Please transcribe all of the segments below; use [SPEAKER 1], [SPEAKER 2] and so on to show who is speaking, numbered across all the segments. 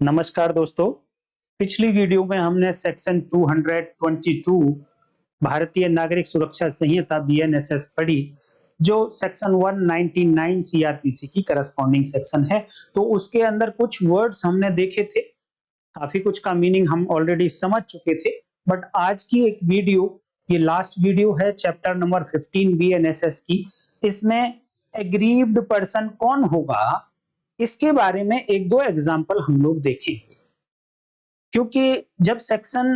[SPEAKER 1] नमस्कार दोस्तों। पिछली वीडियो में हमने सेक्शन 222 भारतीय नागरिक सुरक्षा संहिता बीएनएसएस पढ़ी, जो सेक्शन 199 सीआरपीसी की करस्पॉन्डिंग सेक्शन है। तो उसके अंदर कुछ वर्ड्स हमने देखे थे, काफी कुछ का मीनिंग हम ऑलरेडी समझ चुके थे। बट आज की एक वीडियो, ये लास्ट वीडियो है चैप्टर नंबर 15 बीएनएसएस की। इसमें एग्रीव्ड पर्सन कौन होगा, इसके बारे में एक दो एग्जाम्पल हम लोग देखेंगे। क्योंकि जब सेक्शन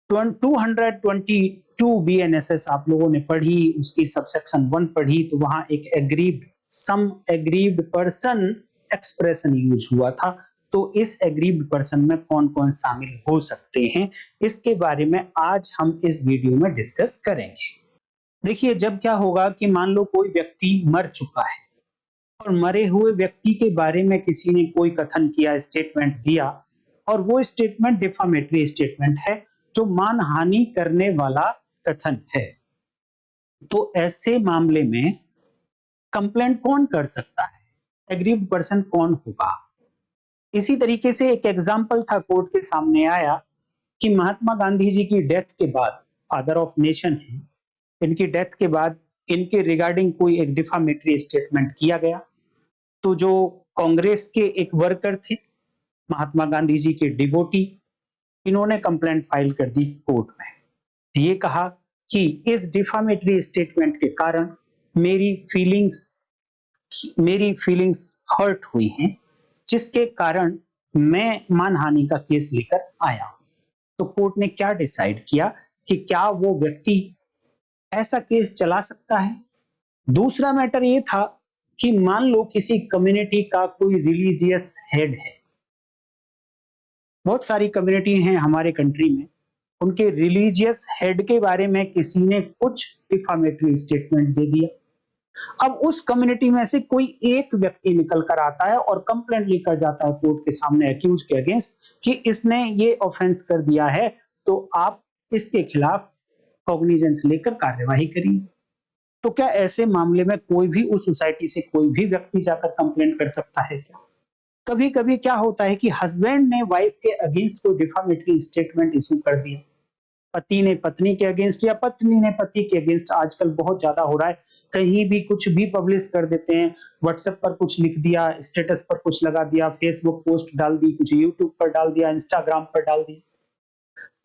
[SPEAKER 1] 222 बीएनएसएस आप लोगों ने पढ़ी, उसकी सबसेक्शन 1 पढ़ी, तो वहां एक एग्रीव्ड सम एग्रीव्ड पर्सन एक्सप्रेशन यूज हुआ था। तो इस एग्रीव्ड पर्सन में कौन कौन शामिल हो सकते हैं, इसके बारे में आज हम इस वीडियो में डिस्कस करेंगे। देखिए, जब क्या होगा कि मान लो कोई व्यक्ति मर चुका है और मरे हुए व्यक्ति के बारे में किसी ने कोई कथन किया, स्टेटमेंट दिया, और वो स्टेटमेंट डिफामेटरी स्टेटमेंट है, जो मानहानि करने वाला कथन है। तो ऐसे मामले में कंप्लेंट कौन कर सकता है, एग्रीव्ड पर्सन कौन होगा। इसी तरीके से एक एग्जाम्पल था, कोर्ट के सामने आया कि महात्मा गांधी जी की डेथ के बाद, फादर ऑफ नेशन है, इनकी डेथ के बाद इनके रिगार्डिंग कोई एक डिफामेटरी स्टेटमेंट किया गया। तो जो कांग्रेस के एक वर्कर थे, महात्मा गांधी जी के डिवोटी, इन्होंने कंप्लेंट फाइल कर दी कोर्ट में। ये कहा कि इस डिफामेटरी स्टेटमेंट के कारण मेरी फीलिंग्स हर्ट हुई हैं, जिसके कारण मैं मानहानि का केस लेकर आया हूं। तो कोर्ट ने क्या डिसाइड किया कि क्या वो व्यक्ति ऐसा केस चला सकता है। दूसरा मैटर ये था कि मान लो किसी कम्युनिटी का कोई रिलीजियस हेड है, बहुत सारी कम्युनिटी हैं हमारे कंट्री में, उनके रिलीजियस हेड के बारे में किसी ने कुछ डिफामेटरी स्टेटमेंट दे दिया। अब उस कम्युनिटी में से कोई एक व्यक्ति निकल कर आता है और कंप्लेंट लेकर जाता है कोर्ट के सामने अक्यूज के अगेंस्ट कि इसने ये ऑफेंस कर दिया है, तो आप इसके खिलाफ कॉग्निजेंस लेकर कार्यवाही करिए। तो क्या ऐसे मामले में कोई भी उस सोसाइटी से कोई भी व्यक्ति जाकर कंप्लेंट कर सकता है क्या? कभी कभी क्या होता है कि हस्बैंड ने वाइफ के अगेंस्ट कोई डिफामेटरी स्टेटमेंट इशू कर दिया, पति ने पत्नी के अगेंस्ट या पत्नी ने पति के अगेंस्ट। आजकल बहुत ज्यादा हो रहा है, कहीं भी कुछ भी पब्लिश कर देते हैं, व्हाट्सएप पर कुछ लिख दिया, स्टेटस पर कुछ लगा दिया, फेसबुक पोस्ट डाल दी, कुछ यूट्यूब पर डाल दिया, इंस्टाग्राम पर डाल दिया।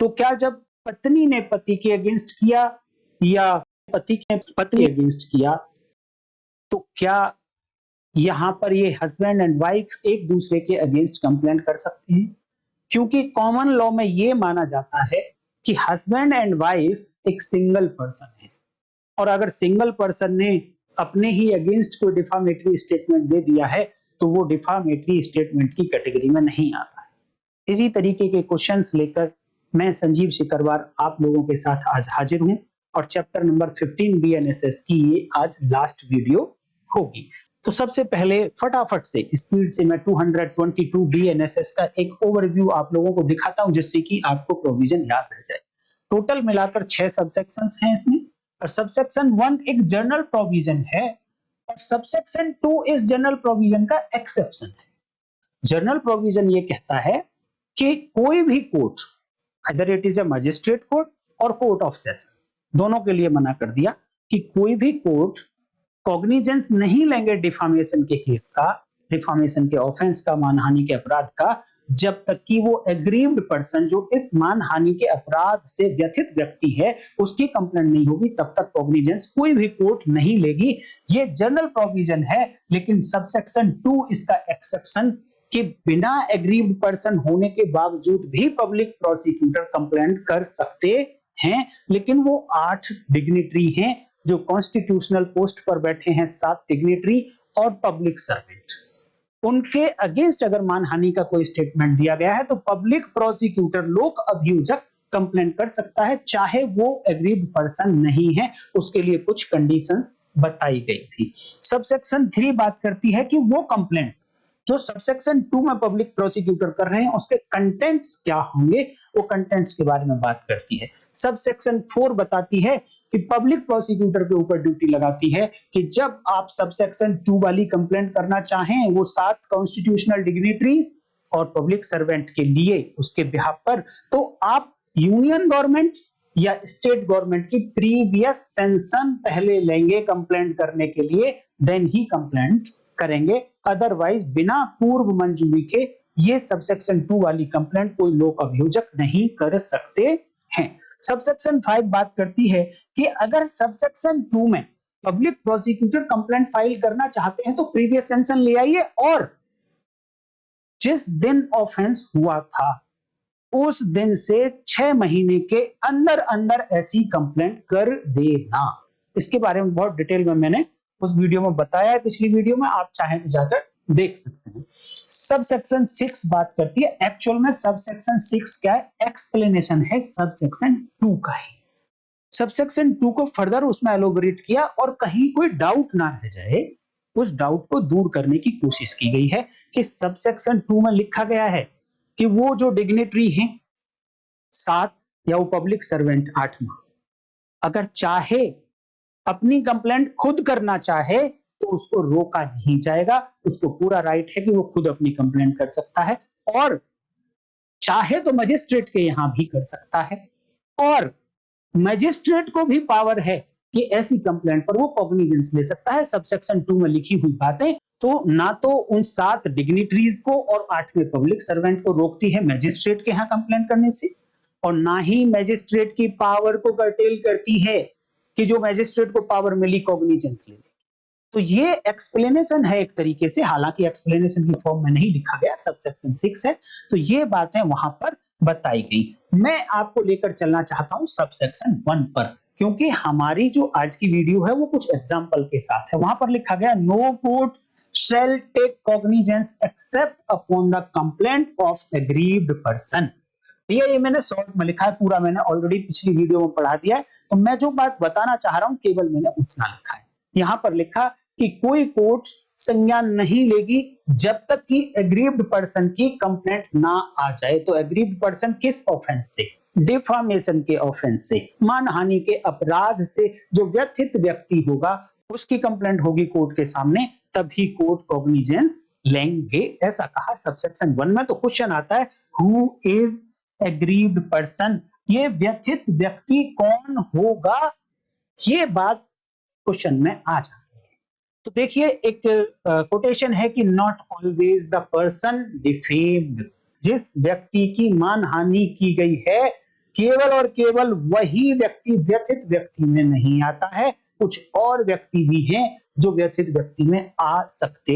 [SPEAKER 1] तो क्या जब पत्नी ने पति के अगेंस्ट किया या पति ने पत्नी के अगेंस्ट किया, तो क्या यहां पर ये हस्बैंड एंड वाइफ एक दूसरे के अगेंस्ट कंप्लेंट कर सकते हैं? क्योंकि कॉमन लॉ में ये माना जाता है कि हस्बैंड एंड वाइफ एक सिंगल पर्सन है, और अगर सिंगल पर्सन ने अपने ही अगेंस्ट कोई डिफामेटरी स्टेटमेंट दे दिया है, तो वो डिफामेटरी स्टेटमेंट की कैटेगरी में नहीं आता है। इसी तरीके के क्वेश्चंस लेकर मैं संजीव सिकरवार आप लोगों के साथ आज हाजिर हूं, और चैप्टर नंबर 15 बीएनएसएस की ये आज लास्ट वीडियो होगी। तो सबसे पहले फटाफट से स्पीड से मैं 222 बीएनएसएस का एक ओवरव्यू आप लोगों को दिखाता हूं, जिससे कि आपको प्रोविजन याद रह जाए। टोटल मिलाकर 6 सबसेक्शंस हैं इसमें, और सबसेक्शन 1 एक जनरल प्रोविजन है, और सबसेक्शन 2 इस जनरल प्रोविजन का एक्सेप्शन है। जनरल प्रोविजन ये कहता है कि कोई भी court, other it is a magistrate court और कोर्ट ऑफ सेशन, दोनों के लिए मना कर दिया कि कोई भी कोर्ट कॉग्निजेंस नहीं लेंगे डिफामेशन के केस का, डिफामेशन के ऑफेंस का, मानहानि के अपराध का, जब तक कि वो एग्रीव्ड पर्सन, जो इस मानहानि के अपराध से व्यथित व्यक्ति है, उसकी कंप्लेंट नहीं होगी, तब तक कॉग्निजेंस कोई भी कोर्ट नहीं लेगी। ये जनरल प्रोविजन है, लेकिन सबसेक्शन 2 इसका एक्सेप्शन कि बिना एग्रीव्ड पर्सन होने के बावजूद भी पब्लिक प्रोसिक्यूटर कंप्लेंट कर सकते हैं। लेकिन वो 8 डिग्निटरी हैं जो कॉन्स्टिट्यूशनल पोस्ट पर बैठे हैं, 7 डिग्निटरी और पब्लिक सर्वेंट। उनके अगेंस्ट अगर मानहानि का कोई स्टेटमेंट दिया गया है, तो पब्लिक प्रोसिक्यूटर, लोक अभियोजक कंप्लेंट कर सकता है, चाहे वो एग्रीव्ड पर्सन नहीं है। उसके लिए कुछ कंडीशंस बताई गई थी। सबसेक्शन 3 बात करती है कि वो कंप्लेंट जो सबसेक्शन 2 में पब्लिक प्रोसिक्यूटर कर रहे हैं, उसके कंटेंट्स क्या होंगे, वो कंटेंट्स के बारे में बात करती है। सबसेक्शन 4 बताती है कि पब्लिक प्रोसिक्यूटर के ऊपर ड्यूटी लगाती है कि जब आप सबसेक्शन 2 वाली कंप्लेंट करना चाहें, वो 7 कॉन्स्टिट्यूशनल डिग्निटरीज और पब्लिक सर्वेंट के लिए उसके बिहाफ पर, तो आप यूनियन गवर्नमेंट या स्टेट गवर्नमेंट की प्रीवियस सेंशन पहले लेंगे कंप्लेंट करने के लिए, देन ही कंप्लेंट करेंगे। अदरवाइज बिना पूर्व मंजूरी के ये सबसेक्शन 2 वाली कंप्लेंट कोई लोक अभियोजक नहीं कर सकते हैं। सबसेक्शन 5 बात करती है कि अगर सबसेक्शन 2 में पब्लिक प्रोसिक्यूटर कंप्लेंट फाइल करना चाहते हैं तो प्रीवियस सेंशन ले आइए और जिस दिन ऑफेंस हुआ था उस दिन से 6 महीने के अंदर अंदर ऐसी कंप्लेंट कर देना। इसके बारे में बहुत डिटेल में मैंने उस वीडियो में बताया है, पिछली वीडियो में, आप चाहें तो जाकर देख सकते हैं। सब सेक्शन 6 बात करती है, एक्चुअल में सब सेक्शन 6 क्या है, एक्सप्लेनेशन है सब सेक्शन 2 का ही। सब सेक्शन 2 को फर्दर उसमें एलोबरेट किया और कहीं कोई डाउट ना रह जाए, उस डाउट को दूर करने की कोशिश की गई है कि सब सेक्शन 2 में लिखा गया है कि वो जो डिग्निटरी हैं 7 या वो पब्लिक सर्वेंट 8वां, अगर चाहे अपनी कंप्लेंट खुद करना चाहे तो उसको रोका नहीं जाएगा, उसको पूरा राइट है कि वो खुद अपनी कंप्लेंट कर सकता है और चाहे तो मजिस्ट्रेट के यहां भी कर सकता है और मजिस्ट्रेट को भी पावर है कि ऐसी कंप्लेंट पर वो कॉग्निजेंस ले सकता है। सबसेक्शन 2 में लिखी हुई बातें तो ना तो उन 7 डिग्निटरीज को और 8वें पब्लिक सर्वेंट को रोकती है मजिस्ट्रेट के यहां कंप्लेंट करने से, और ना ही मजिस्ट्रेट की पावर को कर्टेल करती है कि जो मजिस्ट्रेट को पावर मिली कॉग्निजेंस लेने। तो ये एक्सप्लेनेशन है एक तरीके से, हालांकि एक्सप्लेनेशन की फॉर्म में नहीं लिखा गया, सबसेक्शन 6 है, तो ये बातें वहां पर बताई गई। मैं आपको लेकर चलना चाहता हूं सबसेक्शन 1 पर, क्योंकि हमारी जो आज की वीडियो है वो कुछ एग्जांपल के साथ है। वहां पर लिखा गया no court shall take cognizance except upon the complaint of aggrieved person। ये मैंने शॉर्ट में लिखा है, पूरा मैंने ऑलरेडी पिछली वीडियो में पढ़ा दिया है, तो मैं जो बात बताना चाह रहा हूं केवल मैंने उतना लिखा है। यहां पर लिखा कि कोई कोर्ट संज्ञान नहीं लेगी जब तक कि एग्रीव्ड पर्सन की कंप्लेंट ना आ जाए। तो एग्रीव्ड पर्सन किस ऑफेंस से, डिफामेशन के ऑफेंस से, मानहानि के अपराध से जो व्यथित व्यक्ति होगा उसकी कंप्लेंट होगी कोर्ट के सामने, तभी कोर्ट कॉग्निजेंस लेंगे, ऐसा कहा सबसेक्शन 1 में। तो क्वेश्चन आता है हु इज एग्रीव्ड पर्सन, ये व्यथित व्यक्ति कौन होगा, ये बात क्वेश्चन में आ जाती है। तो देखिए एक कोटेशन है कि not always the person defamed, जिस व्यक्ति की मानहानि की गई है केवल और केवल वही व्यक्ति व्यथित व्यक्ति में नहीं आता है, कुछ और व्यक्ति भी हैं जो व्यथित व्यक्ति में आ सकते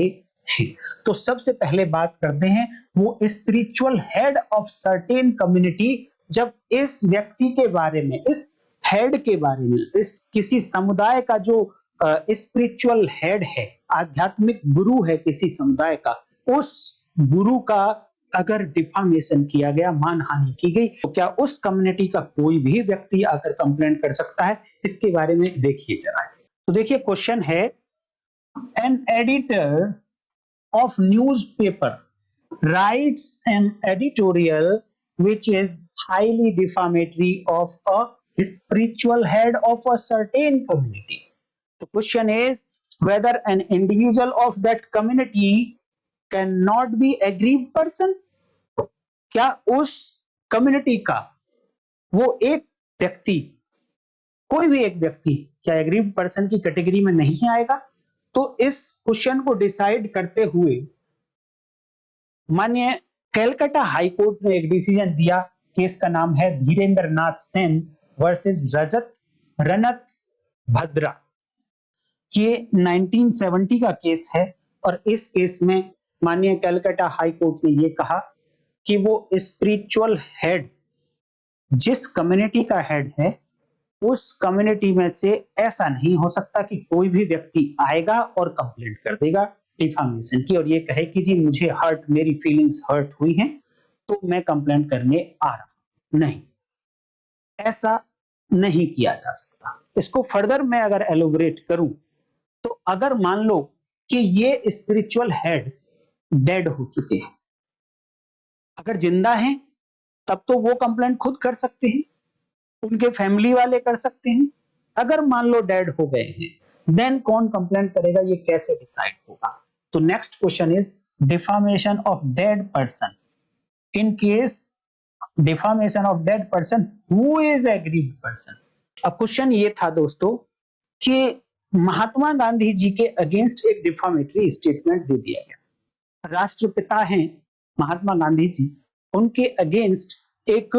[SPEAKER 1] हैं। तो सबसे पहले बात करते हैं वो spiritual head of certain community. जब इस व्यक्ति के बारे में, इस हेड के बारे में, इस किसी समुदाय का जो स्पिरिचुअल हेड है, आध्यात्मिक गुरु है किसी समुदाय का, उस गुरु का अगर डिफामेशन किया गया, मानहानि की गई, तो क्या उस कम्युनिटी का कोई भी व्यक्ति आकर कंप्लेंट कर सकता है, इसके बारे में देखिए जरा। तो देखिए क्वेश्चन है an editor of newspaper writes an editorial which is highly defamatory of a spiritual head of a certain community. The question is whether an individual of that community cannot be aggrieved person. क्या उस community का वो एक व्यक्ति, कोई भी एक व्यक्ति क्या एग्रीव्ड पर्सन की कैटेगरी में नहीं आएगा? तो इस क्वेश्चन को डिसाइड करते हुए माननीय कलकत्ता हाई कोर्ट ने एक डिसीजन दिया। केस का नाम है धीरेन्द्र नाथ सेन वर्सेस रनत भद्रा। ये 1970 का केस है और इस केस में माननीय कलकत्ता हाई कोर्ट ने ये कहा कि वो स्पिरिचुअल हेड, जिस कम्युनिटी का हेड है, उस कम्युनिटी में से ऐसा नहीं हो सकता कि कोई भी व्यक्ति आएगा और कंप्लेंट कर देगा डिफामेशन की और ये कहे कि जी मुझे मेरी फीलिंग्स हर्ट हुई हैं तो मैं कंप्लेंट करने आ रहा हूं। नहीं, ऐसा नहीं किया जा सकता। इसको फर्दर मैं अगर एलोबरेट करूं तो अगर मान लो कि ये स्पिरिचुअल हेड डेड हो चुके हैं, अगर जिंदा हैं तब तो वो कंप्लेंट खुद कर सकते हैं, उनके फैमिली वाले कर सकते हैं। अगर मान लो डेड हो गए हैं देन कौन कंप्लेंट करेगा, ये कैसे डिसाइड होगा? तो next question is defamation of dead person. in case defamation of dead person who is aggrieved person। अब क्वेश्चन ये था दोस्तों कि महात्मा गांधी जी के अगेंस्ट एक डिफामेटरी स्टेटमेंट दे दिया गया। राष्ट्रपिता हैं महात्मा गांधी जी, उनके अगेंस्ट एक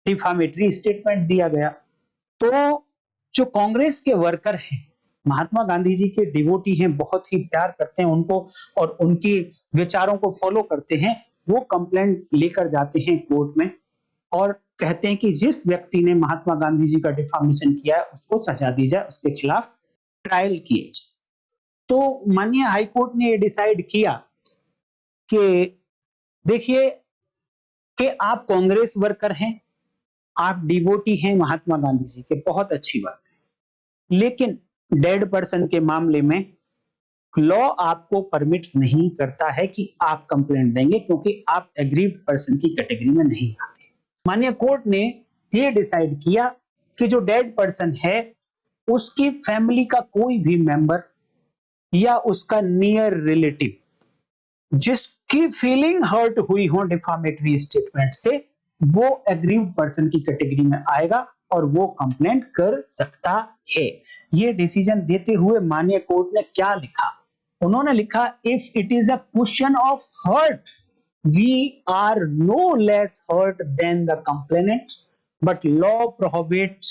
[SPEAKER 1] डिफामेटरी स्टेटमेंट दिया गया। तो जो कांग्रेस के वर्कर हैं, महात्मा गांधी जी के डिवोटी हैं, बहुत ही प्यार करते हैं उनको और उनके विचारों को फॉलो करते हैं, वो कंप्लेंट लेकर जाते हैं कोर्ट में और कहते हैं कि जिस व्यक्ति ने महात्मा गांधी जी का डिफामेशन किया है उसको सजा दी जाए, उसके खिलाफ ट्रायल किए जाए। तो माननीय हाईकोर्ट ने ये डिसाइड किया कि देखिए कि आप कांग्रेस वर्कर हैं, आप डिवोटी हैं महात्मा गांधी जी के, बहुत अच्छी बात है, लेकिन डेड पर्सन के मामले में लॉ आपको परमिट नहीं करता है कि आप कंप्लेंट देंगे क्योंकि आप एग्रीव्ड पर्सन की कैटेगरी में नहीं आते। माननीय कोर्ट ने ये डिसाइड किया कि जो डेड पर्सन है उसकी फैमिली का कोई भी मेंबर या उसका नियर रिलेटिव जिसकी फीलिंग हर्ट हुई हो डिफामेटरी स्टेटमेंट से, वो एग्रीव्ड पर्सन की कैटेगरी में आएगा और वो कंप्लेंट कर सकता है। ये डिसीजन देते हुए माननीय कोर्ट ने क्या लिखा? उन्होंने लिखा, if it is a question of hurt we are no less hurt than the complainant, but law prohibits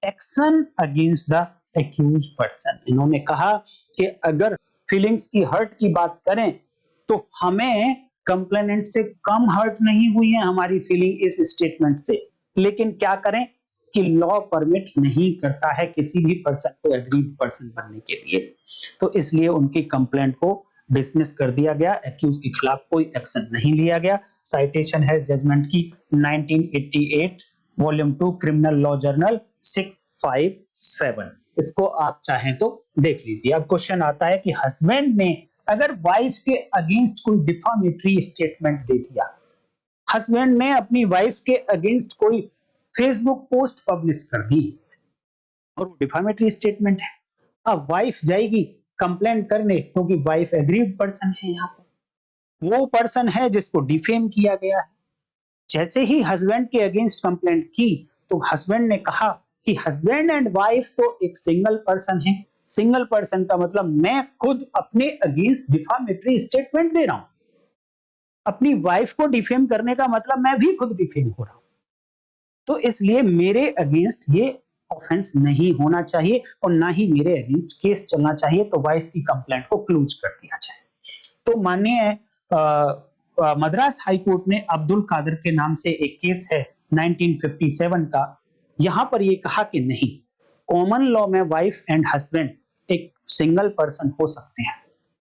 [SPEAKER 1] action against the accused person। इन्होंने कहा कि अगर फीलिंग्स की हर्ट की बात करें तो हमें कंप्लेनेंट से कम हर्ट नहीं हुई है हमारी फीलिंग इस स्टेटमेंट से, लेकिन क्या करें कि लॉ परमिट नहीं करता है किसी भी पर्सन को एग्रीव्ड पर्सन बनने के लिए, तो इसलिए उनकी कंप्लेंट को डिसमिस कर दिया गया, एक्यूज के खिलाफ कोई एक्शन नहीं लिया गया। साइटेशन है जजमेंट की 1988 वॉल्यूम 2 क्रिमिनल लॉ जर्नल 657। इसको आप चाहें तो देख लीजिए। अब क्वेश्चन आता है कि हस्बैंड ने अगर वाइफ के अगेंस्ट कोई डिफामेटरी स्टेटमेंट दे दिया, हस्बैंड ने अपनी वाइफ के अगेंस्ट कोई फेसबुक पोस्ट पब्लिश कर दी और वो डिफामेटरी स्टेटमेंट है, अब वाइफ जाएगी कंप्लेंट करने क्योंकि वाइफ एग्रीव्ड पर्सन है, यहाँ पर वो पर्सन है जिसको डिफेम किया गया है। जैसे ही हस्बैंड के अगेंस्ट कंप्लेंट की तो हस्बैंड ने कहा कि हस्बैंड एंड वाइफ तो एक सिंगल पर्सन है। सिंगल पर्सन का मतलब मैं खुद अपने अगेंस्ट डिफामेटरी स्टेटमेंट दे रहा हूं, अपनी वाइफ को डिफेम करने का मतलब मैं भी खुद डिफेम हो रहा हूं, तो इसलिए मेरे अगेंस्ट ये ऑफेंस नहीं होना चाहिए और ना ही मेरे अगेंस्ट केस चलना चाहिए, तो वाइफ की कंप्लेंट को क्लोज कर दिया जाए। तो माननीय मद्रास हाई कोर्ट ने अब्दुल कादिर के नाम से एक केस है 1957 का, यहां पर ये कहा कि नहीं, कॉमन लॉ में वाइफ एंड हस्बैंड एक सिंगल पर्सन हो सकते हैं,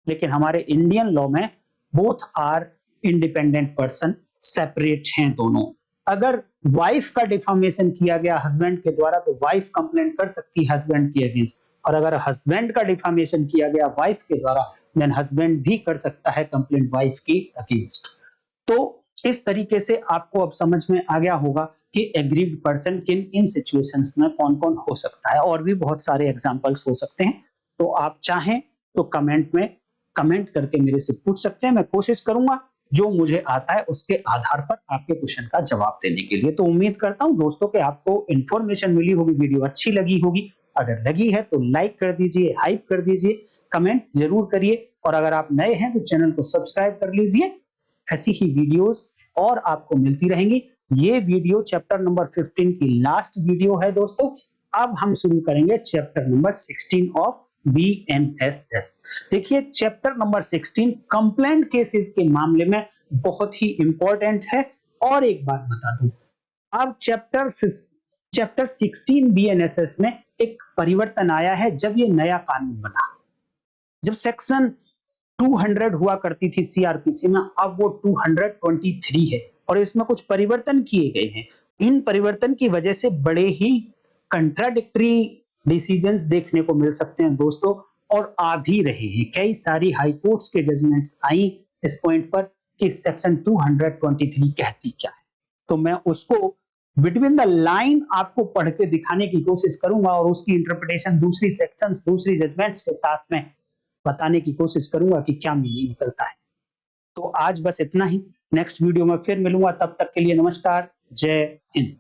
[SPEAKER 1] लेकिन हमारे इंडियन लॉ में both are independent person, separate हैं दोनों। अगर वाइफ का डिफामेशन किया गया हस्बैंड के द्वारा तो वाइफ कंप्लेंट कर सकती है हस्बैंड के अगेंस्ट, और अगर हस्बैंड का डिफामेशन किया गया वाइफ के द्वारा देन हस्बैंड भी कर सकता है कंप्लेंट वाइफ के अगेंस्ट। तो इस तरीके से आपको अब समझ में आ गया होगा कि एग्रीव्ड पर्सन किन किन सिचुएशंस में कौन कौन हो सकता है, और भी बहुत सारे एग्जांपल्स हो सकते हैं। तो आप चाहें तो कमेंट में कमेंट करके मेरे से पूछ सकते हैं, मैं कोशिश करूंगा जो मुझे आता है उसके आधार पर आपके क्वेश्चन का जवाब देने के लिए। तो उम्मीद करता हूं दोस्तों कि आपको इंफॉर्मेशन मिली होगी, वीडियो अच्छी लगी होगी। अगर लगी है तो लाइक कर दीजिए, हाइप कर दीजिए, कमेंट जरूर करिए, और अगर आप नए हैं तो चैनल को सब्सक्राइब कर लीजिए। ऐसी ही वीडियोस और आपको मिलती रहेंगी। ये वीडियो चैप्टर नंबर 15 की लास्ट वीडियो है दोस्तों। अब हम शुरू करेंगे चैप्टर नंबर 16 ऑफ BNSS। देखिए चैप्टर नंबर 16 कंप्लेंट केसेस के मामले में बहुत ही इंपॉर्टेंट है। और एक बात बता दूं, अब चैप्टर 16 BNSS में एक परिवर्तन आया है जब ये नया कानून बना। जब सेक्शन 200 हुआ करती थी सीआरपीसी में, अब वो 223 है और इसमें कुछ परिवर्तन किए गए हैं। इन परिवर्तन की वजह से बड़े ही कंट्राडिक्टरी डिसीजंस देखने को मिल सकते हैं दोस्तों, और आ भी रहे हैं। कई सारी हाई कोर्ट्स के जजमेंट्स आई इस पॉइंट पर कि सेक्शन 223 कहती क्या है, तो मैं उसको बिटवीन द लाइन आपको पढ़ के दिखाने की कोशिश करूंगा और उसकी इंटरप्रिटेशन दूसरी सेक्शंस, दूसरी जजमेंट्स के साथ में बताने की कोशिश करूंगा कि क्या मीनिंग निकलता है। तो आज बस इतना ही। नेक्स्ट वीडियो में फिर मिलूंगा, तब तक के लिए नमस्कार, जय हिंद।